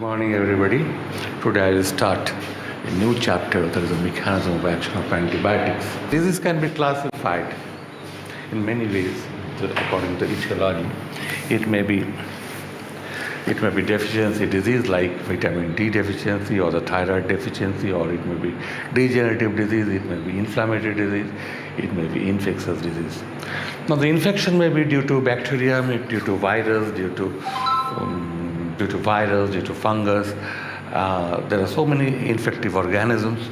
Morning, everybody. Today I will start a new chapter. That is the mechanism of action of antibiotics. Disease can be classified in many ways according to etiology. It may be deficiency disease like vitamin D deficiency or the thyroid deficiency, or it may be degenerative disease, it may be inflammatory disease, it may be infectious disease. Now the infection may be due to bacteria, maybe due to virus, due to fungus. There are so many infective organisms,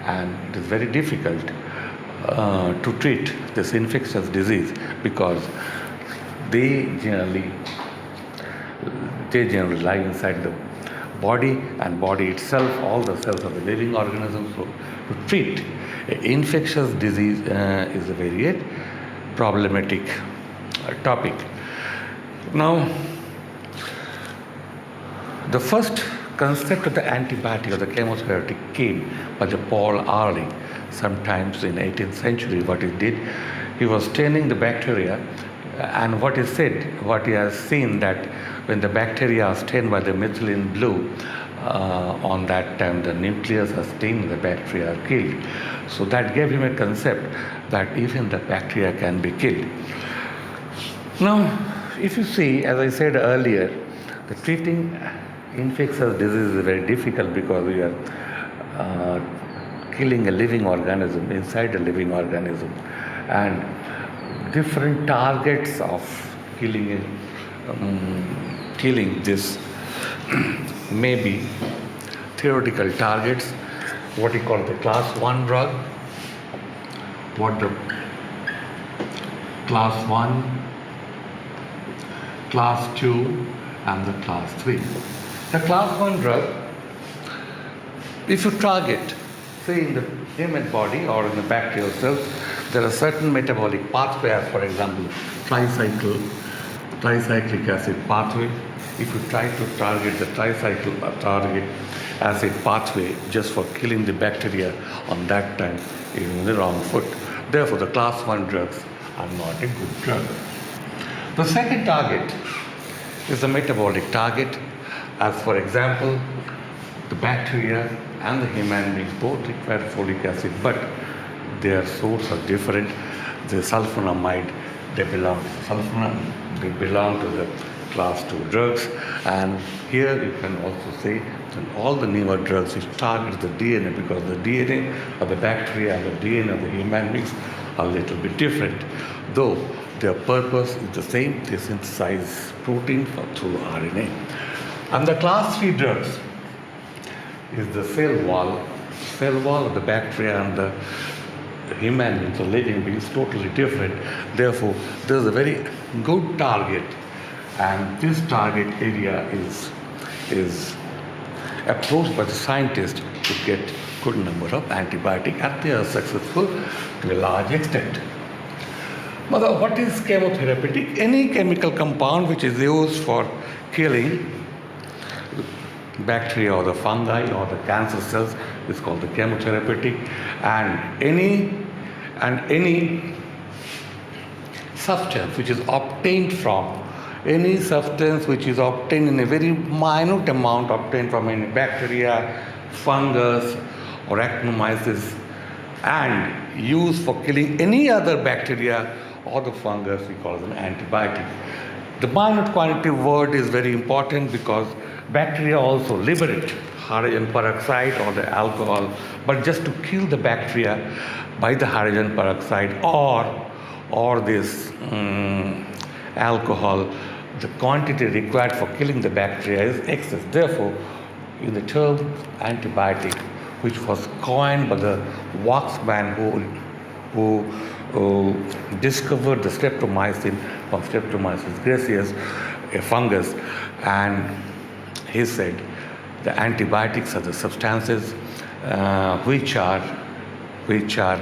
and it is very difficult to treat this infectious disease because they generally lie inside the body, and body itself, all the cells of the living organisms. So to treat infectious disease is a very problematic topic. Now, the first concept of the antibiotic or the chemotherapeutic came by the Paul Ehrlich sometimes in 18th century. What he did, he was staining the bacteria, and what he has seen that when the bacteria are stained by the methylene blue, on that time the nucleus are stained, the bacteria are killed. So that gave him a concept that even the bacteria can be killed. Now, if you see, as I said earlier, the treating infectious disease is very difficult because we are killing a living organism inside a living organism, and different targets of killing this may be theoretical targets, what you call the class 1 drug, what the class 1, class 2 and the class 3. The class 1 drug, if you target, say in the human body or in the bacterial cells, there are certain metabolic pathways, for example, tricyclic acid pathway. If you try to target the tricyclic acid pathway just for killing the bacteria, on that time you're in the wrong foot. Therefore, the class 1 drugs are not a good drug. The second target is the metabolic target, as for example, the bacteria and the human beings both require folic acid, but their sources are different. The sulfonamide, they belong to the class 2 drugs, and here you can also say that all the newer drugs which target the DNA, because the DNA of the bacteria and the DNA of the human beings are a little bit different, though their purpose is the same. They synthesize protein through RNA. And the class 3 drugs is the cell wall of the bacteria and the human beings, the living beings, totally different. Therefore, there is a very good target, and this target area is approached by the scientists to get good number of antibiotics, and they are successful to a large extent. But what is chemotherapeutic? Any chemical compound which is used for killing bacteria or the fungi or the cancer cells is called the chemotherapeutic, and any substance which is obtained in a very minute amount, obtained from any bacteria, fungus or actinomyces, and used for killing any other bacteria or the fungus, we call them antibiotic. The minute quantity word is very important because bacteria also liberate hydrogen peroxide or the alcohol, but just to kill the bacteria by the hydrogen peroxide or this alcohol, the quantity required for killing the bacteria is excess. Therefore, in the term antibiotic, which was coined by the Waxman who discovered the streptomycin from Streptomyces gracias, a fungus, and he said the antibiotics are the substances which are required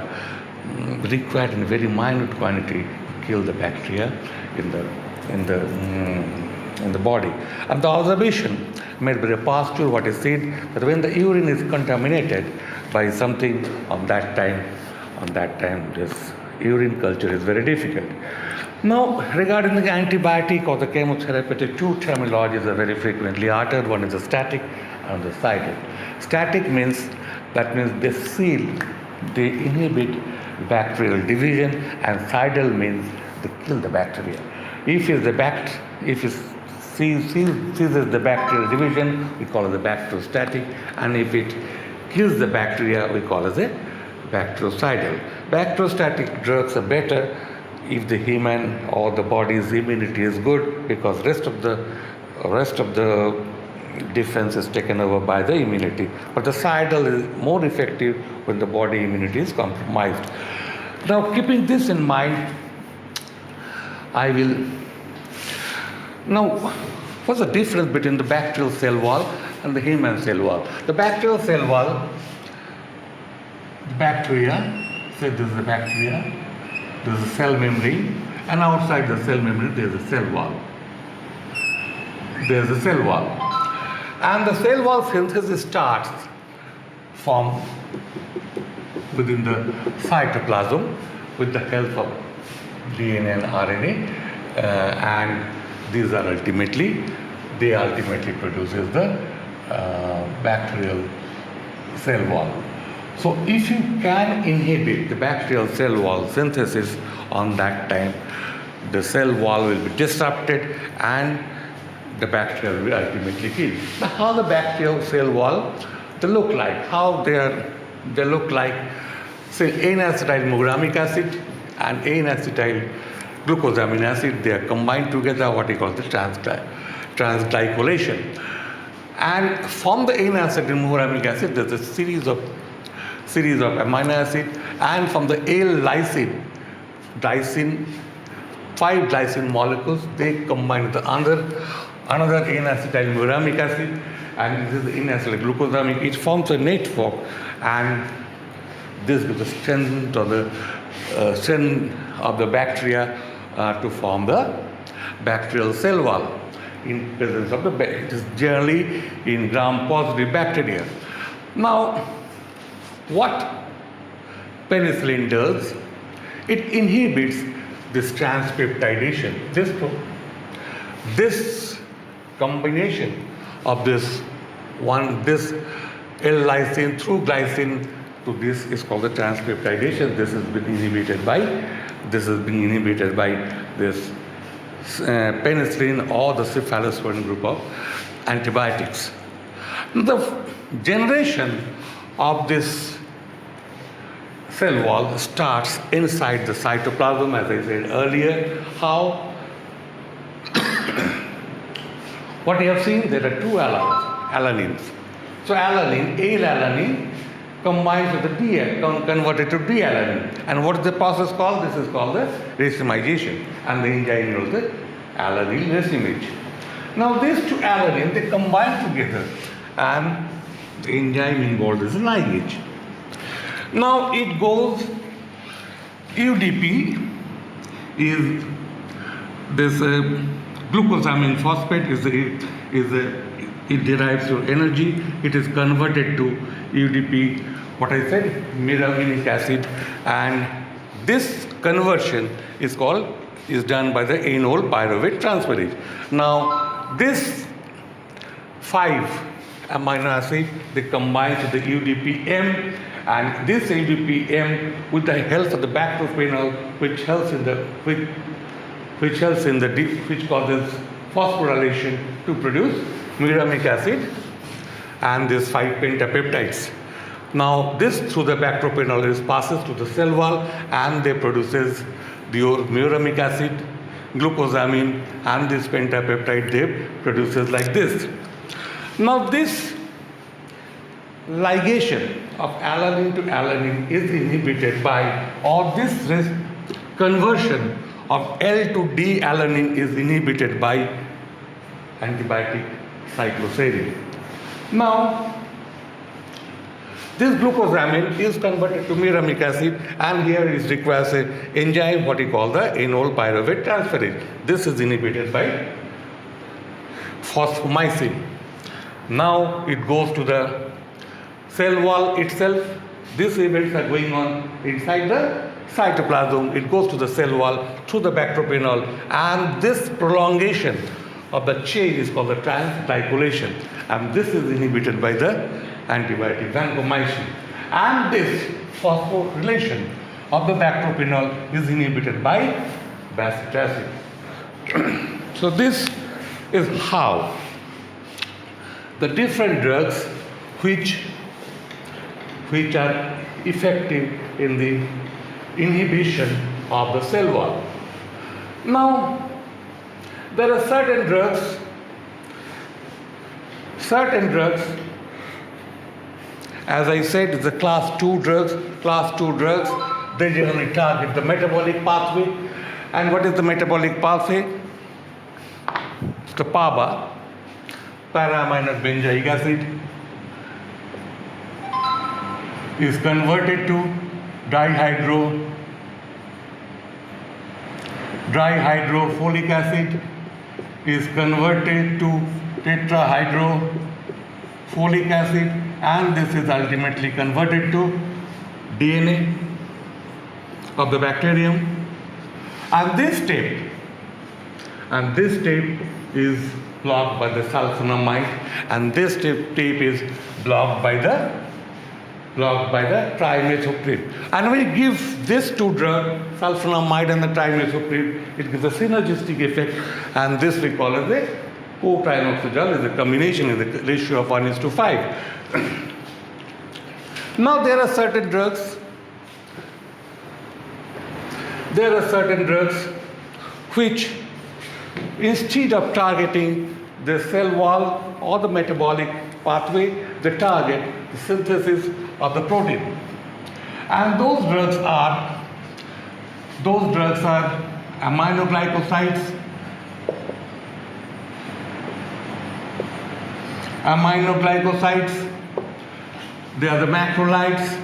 in a very minute quantity to kill the bacteria in the body. And the observation made by the pasteur, what is said, that when the urine is contaminated by something on that time this urine culture is very difficult. Now, regarding the antibiotic or the chemotherapeutic, two terminologies are very frequently uttered. One is the static and the cidal. Static means they seal, they inhibit bacterial division, and cidal means they kill the bacteria. If it seizes the bacterial division, we call it the bacteriostatic, and if it kills the bacteria, we call it the bactericidal. Bacteriostatic drugs are better if the human or the body's immunity is good, because rest of the defense is taken over by the immunity. But the cidal is more effective when the body immunity is compromised. Now, keeping this in mind, now, what's the difference between the bacterial cell wall and the human cell wall? The bacterial cell wall, the bacteria, say this is the bacteria, there is a cell membrane, and outside the cell membrane there is a cell wall. There is a cell wall. And the cell wall synthesis starts from within the cytoplasm with the help of DNA and RNA, and these are ultimately produces the bacterial cell wall. So if you can inhibit the bacterial cell wall synthesis, on that time the cell wall will be disrupted and the bacteria will be ultimately killed. Now, how the bacterial cell wall they look like? How they look like? Say N-acetyl muramic acid and N-acetyl glucosamine acid, they are combined together, what we call the transglycolation. And from the N-acetyl muramic acid, there's a series of amino acid, and from the L-lysine, 5 glycine molecules, they combine with another N-acetyl muramic acid, and this is the N-acetyl glucosamine. It forms a network, and this gives the strength of the bacteria to form the bacterial cell wall in presence of it is generally in gram-positive bacteria. Now, what penicillin does, it inhibits this transpeptidation. This combination of this L-lysine through glycine to this is called the transpeptidation. This has been inhibited by this penicillin or the cephalosporin group of antibiotics. The generation of this cell wall starts inside the cytoplasm, as I said earlier. How? What you have seen, there are two alanines. So L-alanine combines with the converted to D-alanine. And what is the process called? This is called the racemization. And the enzyme is the alanine racemase. Now these two alanine, they combine together, and the enzyme involved is ligase. Now it goes, UDP is this glucosamine phosphate it derives your energy. It is converted to UDP, what I said, muramic acid, and this conversion is done by the enol pyruvate transferase. Now this 5 amino acid, they combine to the UDP-M, and this UDP-M, with the help of the bacteriophenols, which causes phosphorylation to produce muramic acid and these 5 pentapeptides. Now this through the bacteriophenols passes to the cell wall, and they produces your muramic acid, glucosamine, and this pentapeptide they produces like this. Now this ligation of alanine to alanine is inhibited by, or this conversion of L to D alanine is inhibited by antibiotic cycloserine. Now this glucosamine is converted to muramic acid, and here it requires an enzyme, what we call the enol pyruvate transferase. This is inhibited by phosphomycin. Now it goes to the cell wall itself. These events are going on inside the cytoplasm, it goes to the cell wall through the bacteriopenol, and this prolongation of the chain is called the transglycolation, and this is inhibited by the antibiotic vancomycin. And this phosphorylation of the bacteriopenol is inhibited by bacitracin acid. So this is how the different drugs which are effective in the inhibition of the cell wall. Now, there are certain drugs, as I said, it's the class 2 drugs. Class 2 drugs, they generally target the metabolic pathway. And what is the metabolic pathway? It's the PABA, para-aminous benzoic acid, is converted to dihydrofolic acid, is converted to tetrahydrofolic acid, and this is ultimately converted to DNA of the bacterium. And this tape is blocked by the sulfonamide, and this tape is blocked by the trimethoprim. And when you give this two drugs, sulfonamide and the trimethoprim, it gives a synergistic effect, and this we call as the co-trinoxazole, is a combination in the ratio of 1:5. Now there are certain drugs which, instead of targeting the cell wall or the metabolic pathway, they target the synthesis of the protein. And those drugs are aminoglycosides, they are the macrolides.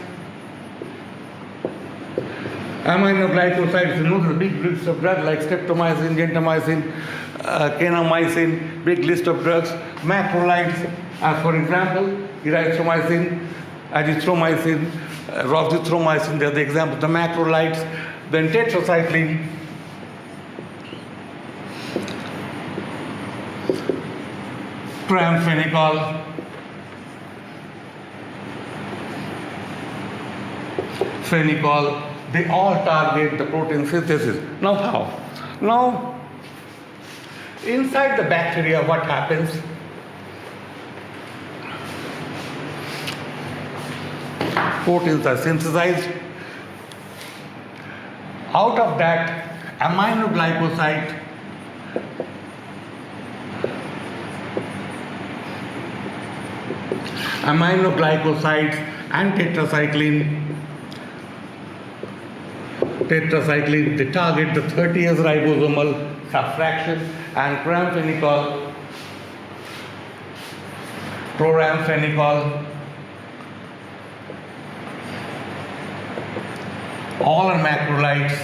Aminoglycosides, you know, the big list of drugs like streptomycin, gentamicin, kanamycin, big list of drugs. Macrolides, as for example, erythromycin, azithromycin, roxithromycin, they are the examples, the macrolides. Then tetracycline, phenicol, they all target the protein synthesis. Now how? Now, inside the bacteria, what happens? Proteins are synthesized. Out of that, aminoglycosides and tetracycline, they target the 30S ribosomal subfraction, and chloramphenicol, all are macrolides.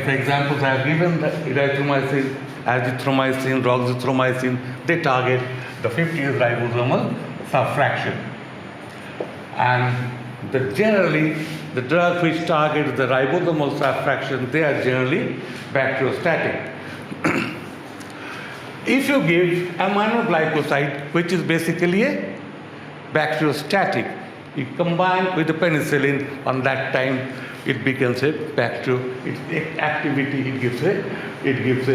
The examples I have given, the erythromycin, azithromycin, roxithromycin, they target the 50S ribosomal subfraction. And generally, the drugs which target the ribosomal subfraction, they are generally bacteriostatic. If you give aminoglycoside, which is basically a bacteriostatic, you combine with the penicillin, on that time it becomes a its activity, it gives a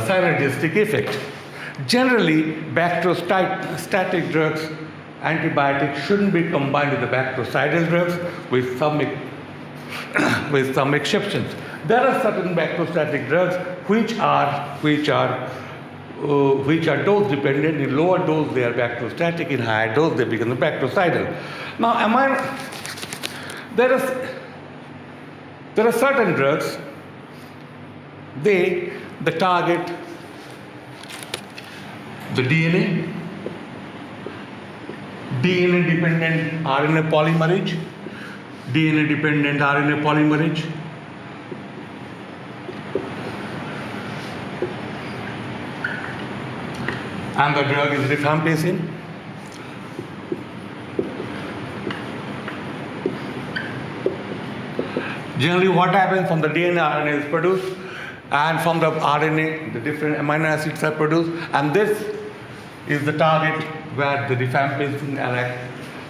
synergistic effect. Generally, bacteriostatic drugs, antibiotics, shouldn't be combined with the bactericidal drugs, with some exceptions. There are certain bacteriostatic drugs which are dose dependent. In lower dose they are bacteriostatic, in higher dose they become the bactericidal. Now, there are certain drugs, they target the DNA dependent RNA polymerase, and the drug is rifampicin. Generally, what happens from the DNA, RNA is produced, and from the RNA, the different amino acids are produced, and this is the target where the rifampicin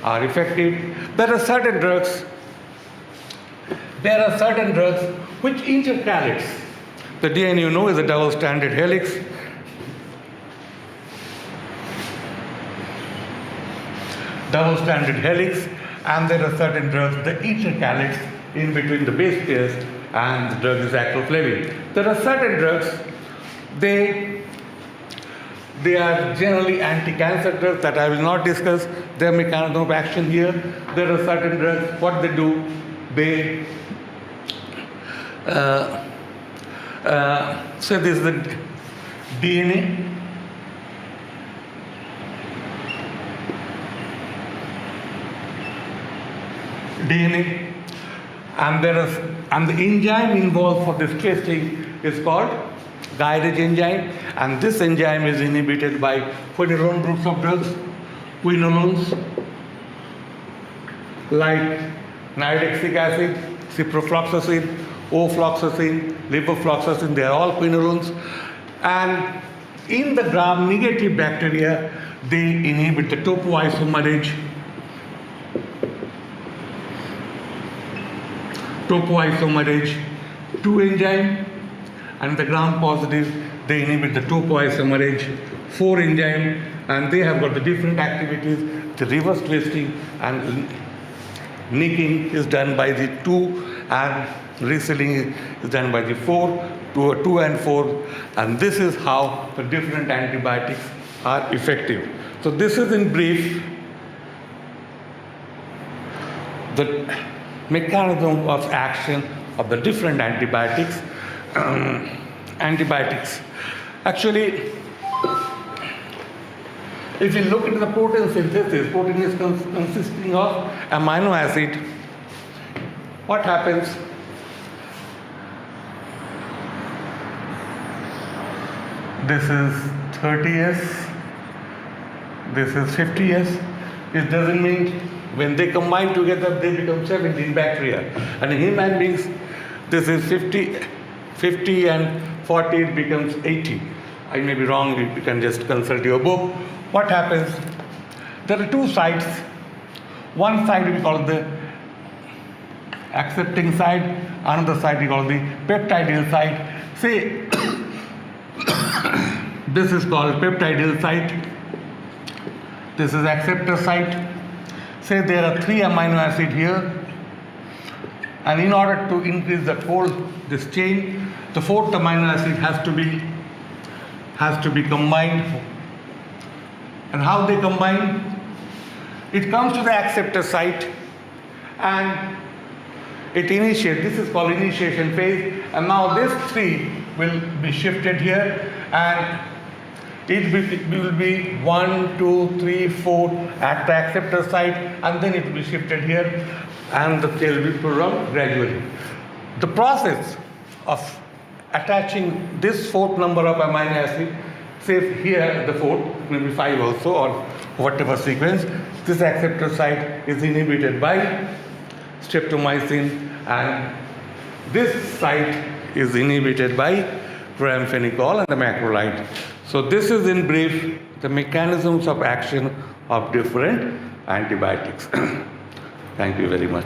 are effective. There are certain drugs which intercalates. The DNA, you know, is a double-stranded helix. Double-stranded helix, and there are certain drugs that intercalates in between the base pairs, and the drug is acroflavine. There are certain drugs, they are generally anti-cancer drugs that I will not discuss their mechanism of action here. There are certain drugs, what they do, they so this is the DNA. And the enzyme involved for this twisting is called guidage enzyme, and this enzyme is inhibited by quinolone groups of drugs, quinolones like niodexic acid, ciprofloxacin, ofloxacin, levofloxacin. They are all quinolones, and in the gram-negative bacteria they inhibit the topoisomerase 2 enzyme, and the gram-positive they inhibit the topoisomerase 4 enzyme, and they have got the different activities. The reverse twisting and nicking is done by the 2, and resealing is done by the 2 and 4, and this is how the different antibiotics are effective. So this is in brief the mechanism of action of the different antibiotics. Actually, if you look into the protein synthesis, protein is consisting of amino acid. What happens? This is 30S, this is 50S. It doesn't mean when they combine together they become 17 bacteria. And in human beings, this is 50 and 40, it becomes 80. I may be wrong, you can just consult your book. What happens? There are 2 sites. One side we call the accepting side, another side we call the peptidyl site. Say, this is called peptidyl site. This is acceptor site. Say there are 3 amino acids here, and in order to increase this chain, the 4th amino acid has to be combined. And how they combine? It comes to the acceptor site and it initiates. This is called initiation phase, and now this 3 will be shifted here, and it will be 1, 2, 3, 4 at the acceptor site, and then it will be shifted here, and the tail will be prolonged gradually. The process of attaching this 4th number of amino acid, say here the 4th, maybe 5 also, or whatever sequence, this acceptor site is inhibited by streptomycin, and this site is inhibited by chloramphenicol and the macrolide. So this is in brief the mechanisms of action of different antibiotics. Thank you very much.